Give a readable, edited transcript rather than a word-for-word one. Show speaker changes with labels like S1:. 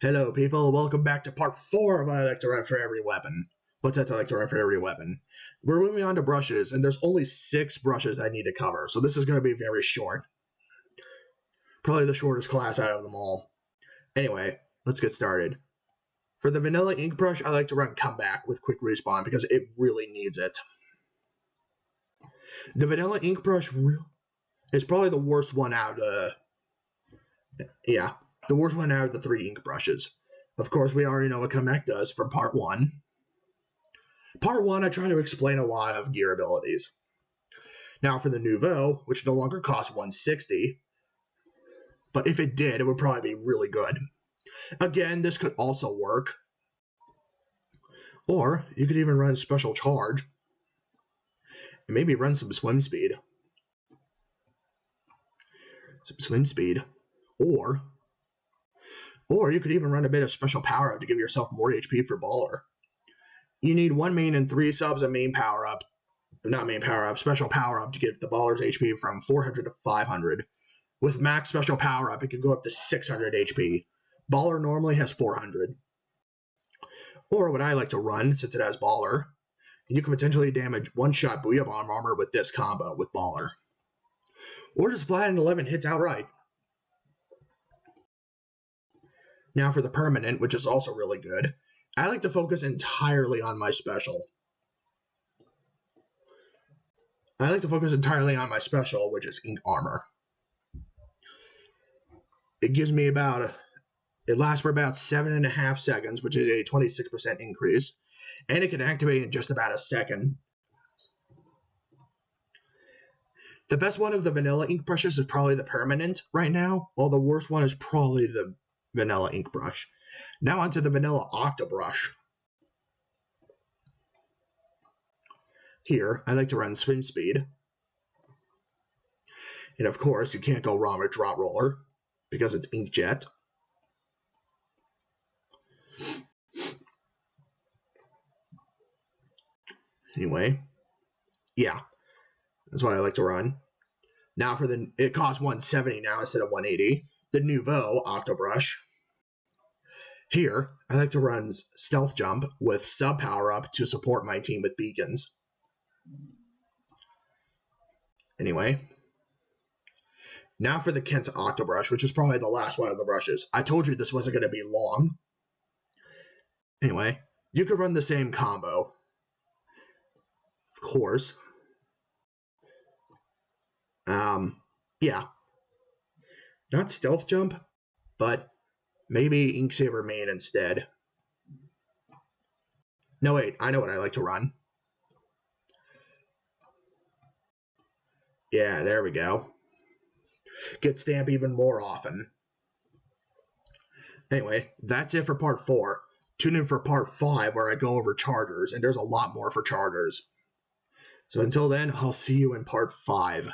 S1: Hello, people. Welcome back to part 4 of what I like to run for every weapon. What sets I like to run for every weapon. We're moving on to brushes, and there's only 6 brushes I need to cover, so this is going to be very short. Probably the shortest class out of them all. Anyway, let's get started. For the vanilla ink brush, I like to run Comeback with quick respawn because it really needs it. The vanilla ink brush is probably the worst one out of the... Yeah, the worst one out of the 3 ink brushes. Of course, we already know what Comeback does from part 1. Part 1, I try to explain a lot of gear abilities. Now for the Nouveau, which no longer costs 160, but if it did, it would probably be really good. Again, this could also work. Or you could even run Special Charge, and maybe run some Swim Speed. Or you could even run a bit of Special Power Up to give yourself more HP for Baller. You need 1 main and 3 subs of main power up. Not main power up, special power up to get the baller's HP from 400 to 500. With max special power up, it can go up to 600 HP. Baller normally has 400. Or what I like to run, since it has Baller, you can potentially damage one-shot Booyah Bomb armor with this combo with Baller. Or just flat and 11 hits outright. Now for the permanent, which is also really good, I like to focus entirely on my special. Which is Ink Armor. It gives me it lasts for about 7.5 seconds, which is a 26% increase, and it can activate in just about a second. The best one of the vanilla ink brushes is probably the permanent right now, while the worst one is probably the vanilla ink brush. Now onto the vanilla Octa brush. Here, I like to run Swim Speed. And of course, you can't go wrong with Drop Roller, because it's Inkjet. Anyway, yeah, that's what I like to run. Now it costs 170 now instead of 180. The Nouveau Octo brush. Here, I like to run Stealth Jump with sub power up to support my team with beacons. Anyway, now for the Kent's Octo brush, which is probably the last one of the brushes. I told you this wasn't going to be long. Anyway, you could run the same combo. Of course. Yeah. Not Stealth Jump, but maybe Inksaver Main instead. No, wait, I know what I like to run. Yeah, there we go. Get Stamp even more often. Anyway, that's it for part 4. Tune in for part 5 where I go over chargers, and there's a lot more for chargers. So until then, I'll see you in part 5.